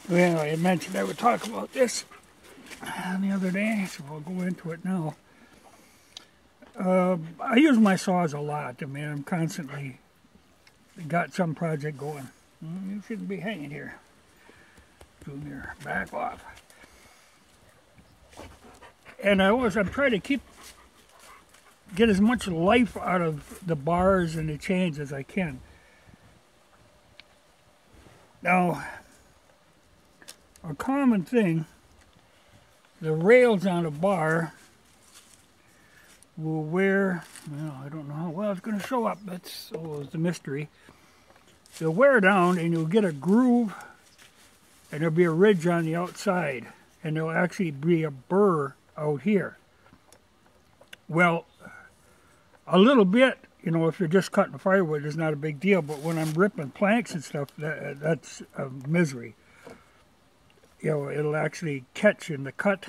Well, I mentioned I would talk about this the other day, so I'll go into it now. I use my saws a lot. I mean, I'm constantly got some project going. You shouldn't be hanging here. Junior, back off. And I'm trying to get as much life out of the bars and the chains as I can. Now, a common thing, the rails on a bar will wear, well, I don't know how well it's going to show up. That's always the mystery. They'll wear down and you'll get a groove and there'll be a ridge on the outside and there'll actually be a burr out here. Well, a little bit, you know, if you're just cutting firewood is not a big deal, but when I'm ripping planks and stuff, that's a misery. You know, it'll actually catch in the cut.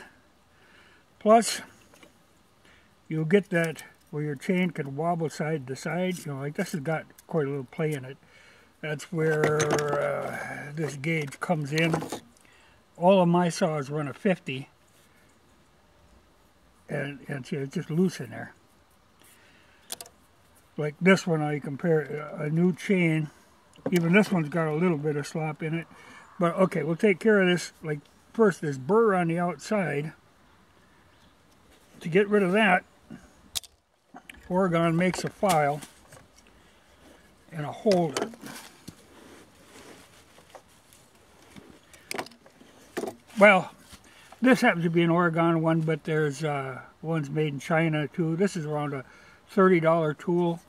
Plus, you'll get that where your chain can wobble side to side. You know, like this has got quite a little play in it. That's where this gauge comes in. All of my saws run a 50. And see, it's just loose in there. Like this one, I compare a new chain. Even this one's got a little bit of slop in it. But okay, we'll take care of this. Like first, this burr on the outside. To get rid of that, Oregon makes a file and a holder. Well, this happens to be an Oregon one, but there's ones made in China too. This is around a $30 tool.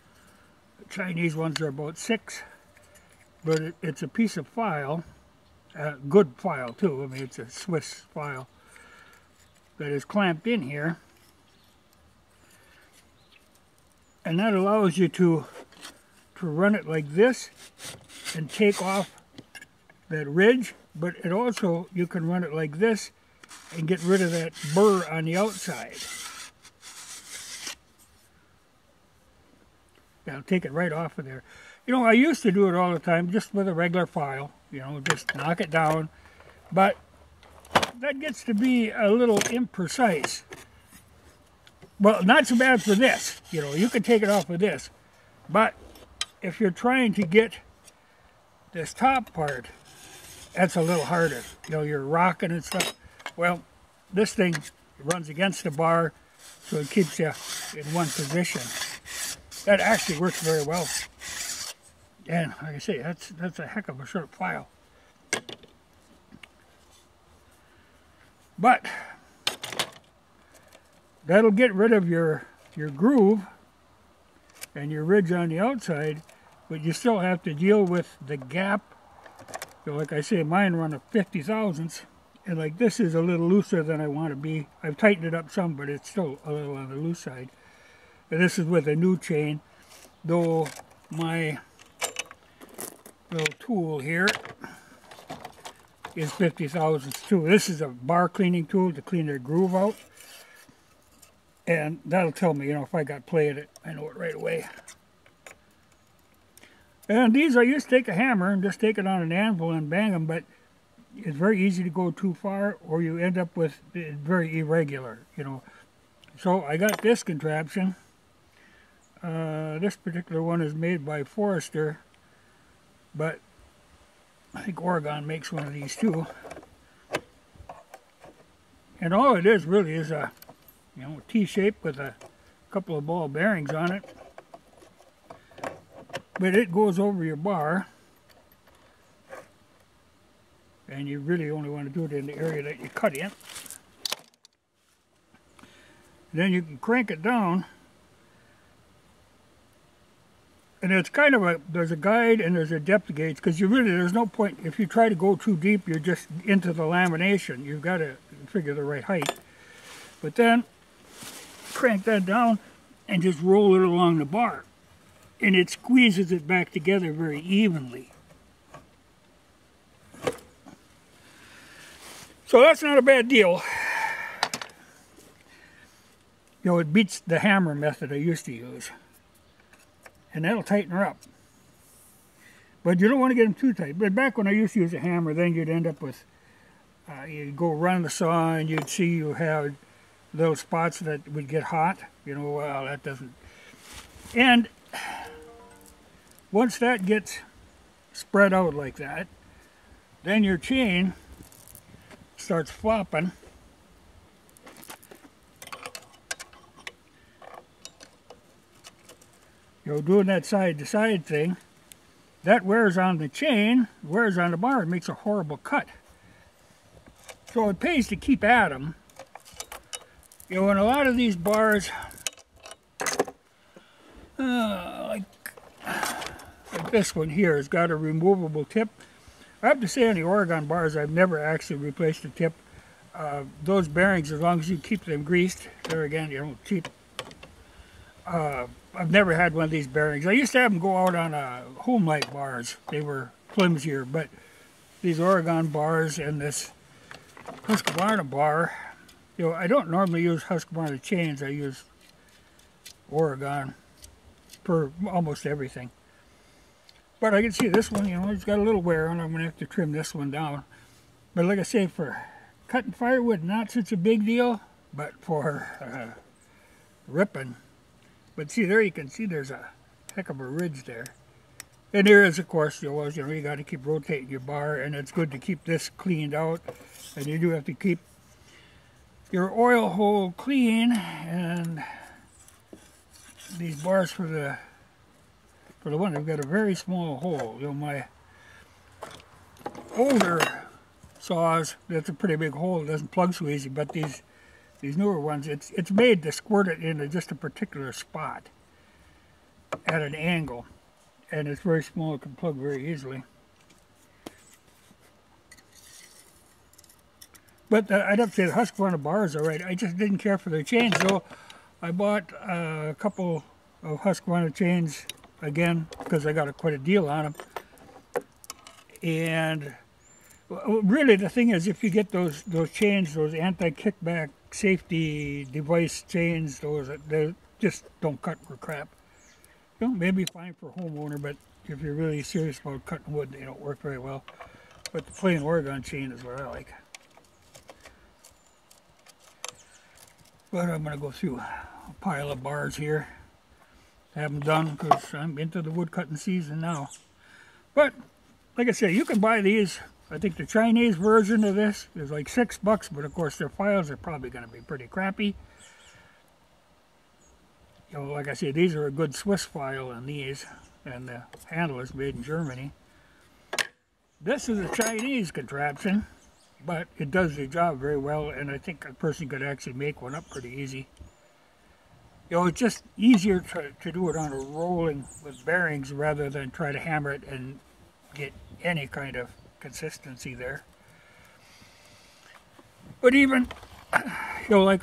The Chinese ones are about $6, but it's a piece of file, a good file too. I mean, it's a Swiss file that is clamped in here. And that allows you to run it like this and take off that ridge, but it also, you can run it like this and get rid of that burr on the outside. I'll take it right off of there. You know, I used to do it all the time just with a regular file, you know, just knock it down, but that gets to be a little imprecise. Well, not so bad for this, you know, you can take it off with this, but if you're trying to get this top part, that's a little harder. You know, you're rocking and stuff. Well, this thing runs against the bar, so it keeps you in one position. That actually works very well. And like I say, that's a heck of a short file. But that'll get rid of your groove and your ridge on the outside, but you still have to deal with the gap. So like I say, mine run a 50 thousandths, and like this is a little looser than I want to be. I've tightened it up some, but it's still a little on the loose side. And this is with a new chain, though my little tool here is 50 thousandths too. This is a bar cleaning tool to clean the groove out. And that'll tell me, you know, if I got play at it, I know it right away. And these, I used to take a hammer and just take it on an anvil and bang them, but it's very easy to go too far, or you end up with it very irregular, you know. So I got this contraption. This particular one is made by Forester, but I think Oregon makes one of these too. And all it is really is a, you know, T-shape with a couple of ball bearings on it. But it goes over your bar, and you really only want to do it in the area that you cut in. Then you can crank it down, and it's kind of there's a guide and there's a depth gauge, because there's no point, if you try to go too deep, you're just into the lamination. You've got to figure the right height. But then, crank that down and just roll it along the bar. And it squeezes it back together very evenly. So that's not a bad deal. You know, it beats the hammer method I used to use. And that'll tighten her up. But you don't want to get them too tight. But back when I used to use a hammer, then you'd end up with you'd go run the saw and you'd see you had little spots that would get hot. You know, well, that doesn't. And once that gets spread out like that, then your chain starts flopping. You know, doing that side-to-side thing. That wears on the chain, wears on the bar, and makes a horrible cut. So it pays to keep at them. You know, and a lot of these bars, like this one here, has got a removable tip. I have to say on the Oregon bars, I've never actually replaced the tip. Those bearings, as long as you keep them greased, there again, you know, cheap. I've never had one of these bearings. I used to have them go out on home light bars. They were flimsier, but these Oregon bars and this Husqvarna bar, you know, I don't normally use Husqvarna chains. I use Oregon for almost everything. But I can see this one, you know, it's got a little wear on it. I'm going to have to trim this one down. But like I say, for cutting firewood, not such a big deal, but for ripping. But see, there you can see there's a heck of a ridge there. And there is, of course, you know, you got to keep rotating your bar, and it's good to keep this cleaned out. And you do have to keep your oil hole clean, and these bars for the one, they've got a very small hole. You know, my older saws, that's a pretty big hole. It doesn't plug so easy, but these newer ones, it's made to squirt it into just a particular spot at an angle, and it's very small. It can plug very easily. But I'd have to say the Husqvarna bars are right. I just didn't care for their chains, so I bought a couple of Husqvarna chains again because I got quite a deal on them. And really, the thing is, if you get those chains, those anti-kickback safety device chains, they just don't cut for crap. You know, maybe fine for a homeowner, but if you're really serious about cutting wood, they don't work very well. But the plain Oregon chain is what I like. But I'm going to go through a pile of bars here. I haven't done because I'm into the wood cutting season now. But like I say, you can buy these. I think the Chinese version of this is like $6, but of course their files are probably going to be pretty crappy. You know, like I say, these are a good Swiss file on these, and the handle is made in Germany. This is a Chinese contraption, but it does the job very well, and I think a person could actually make one up pretty easy. You know, it's just easier to do it on a rolling with bearings rather than try to hammer it and get any kind of consistency there. But even, you know, like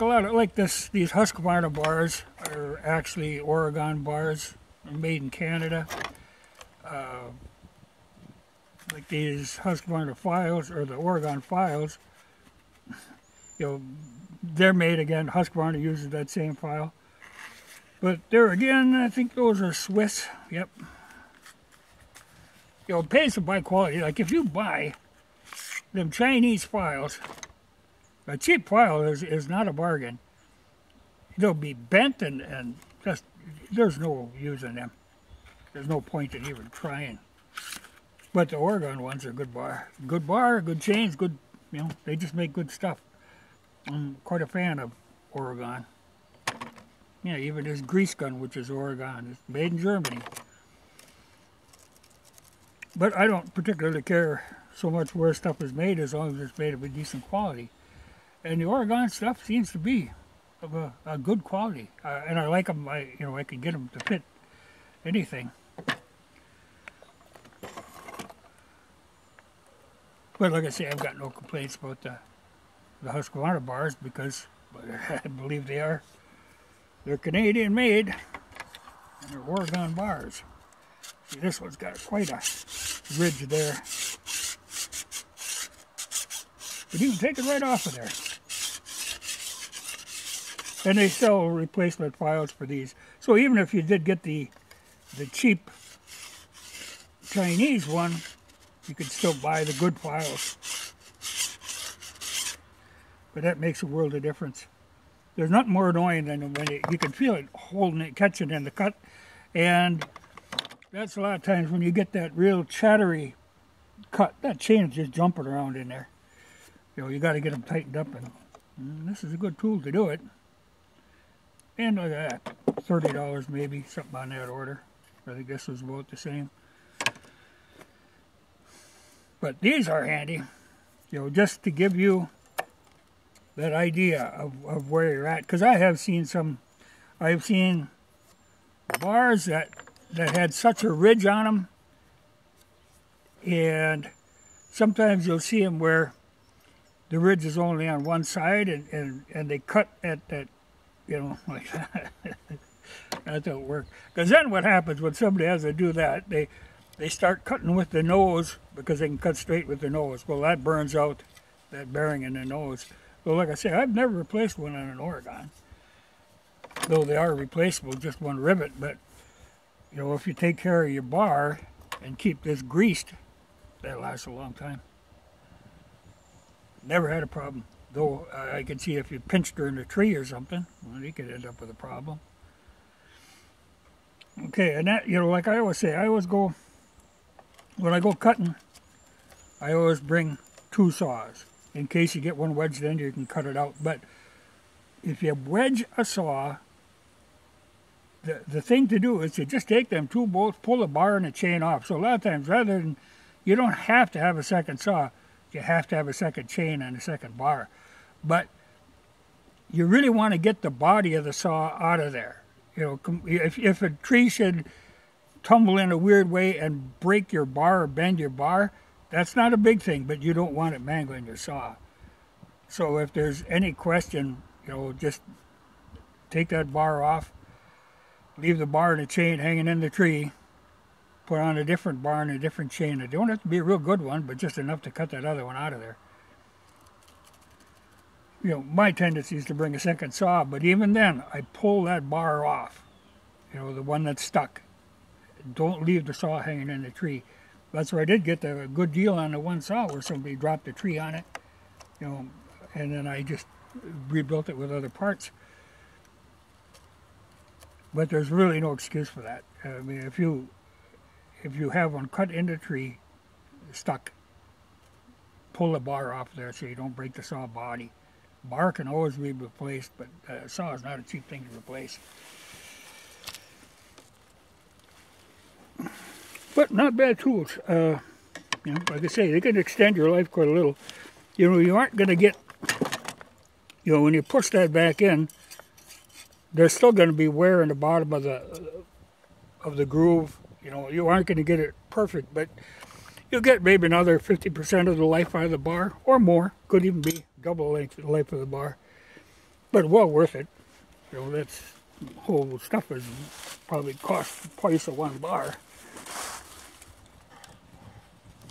these Husqvarna bars are actually Oregon bars, made in Canada. Like these Husqvarna files, or the Oregon files, you know, they're made again. Husqvarna uses that same file. But there again, I think those are Swiss. Yep. You know, it pays to buy quality. Like if you buy them Chinese files, a cheap file is not a bargain. They'll be bent and just, there's no use in them. There's no point in even trying. But the Oregon ones are good bar, good chains, good, you know, they just make good stuff. I'm quite a fan of Oregon. Yeah, even this grease gun, which is Oregon, it's made in Germany. But I don't particularly care so much where stuff is made as long as it's made of a decent quality. And the Oregon stuff seems to be of a good quality. And I like them, I can get them to fit anything. But like I say, I've got no complaints about the Husqvarna bars because I believe they are. They're Canadian made and they're Oregon bars. See, this one's got quite a ridge there. But you can take it right off of there. And they sell replacement files for these. So even if you did get the cheap Chinese one, you could still buy the good files. but that makes a world of difference. There's nothing more annoying than when you can feel it holding it, catching in the cut, and that's a lot of times when you get that real chattery cut. That chain is just jumping around in there. You know, you got to get them tightened up, and this is a good tool to do it. And look at that, $30 maybe, something on that order. I think this was about the same. But these are handy, you know, just to give you that idea of where you're at. Because I've seen bars that had such a ridge on them, and sometimes you'll see them where the ridge is only on one side, and they cut at that, you know, like that. That don't work. Because then what happens when somebody has to do that, they start cutting with the nose because they can cut straight with the nose. Well, that burns out that bearing in the nose. Well, like I say, I've never replaced one on an Oregon, though they are replaceable, just one rivet. But you know, if you take care of your bar and keep this greased, that lasts a long time. Never had a problem. Though I can see if you pinched her in a tree or something, well, you could end up with a problem. Okay, and that, you know, like I always say, when I go cutting, I always bring 2 saws. In case you get one wedged in, you can cut it out. But if you wedge a saw, the thing to do is to just take them 2 bolts, pull the bar and the chain off. So a lot of times, rather than, you don't have to have a second saw, you have to have a second chain and a second bar. But you really want to get the body of the saw out of there. You know, if a tree should tumble in a weird way and break your bar or bend your bar, that's not a big thing, but you don't want it mangling your saw. So if there's any question, you know, just take that bar off, leave the bar and the chain hanging in the tree, put on a different bar and a different chain. It don't have to be a real good one, but just enough to cut that other one out of there. You know, my tendency is to bring a second saw, but even then, I pull that bar off, you know, the one that's stuck. Don't leave the saw hanging in the tree. That's where I did get a good deal on the one saw where somebody dropped the tree on it, you know, and then I just rebuilt it with other parts. But there's really no excuse for that. I mean, if you have one cut in the tree, stuck, pull the bar off there so you don't break the saw body. Bar can always be replaced, but saw is not a cheap thing to replace. But not bad tools. You know, like I say, they can extend your life quite a little. You know, you aren't going to get, you know, when you push that back in, there's still going to be wear in the bottom of the groove. You know, you aren't going to get it perfect, but you'll get maybe another 50% of the life out of the bar, or more. Could even be double the life of the bar. But well worth it. You know, that's whole stuff is probably cost the price of one bar.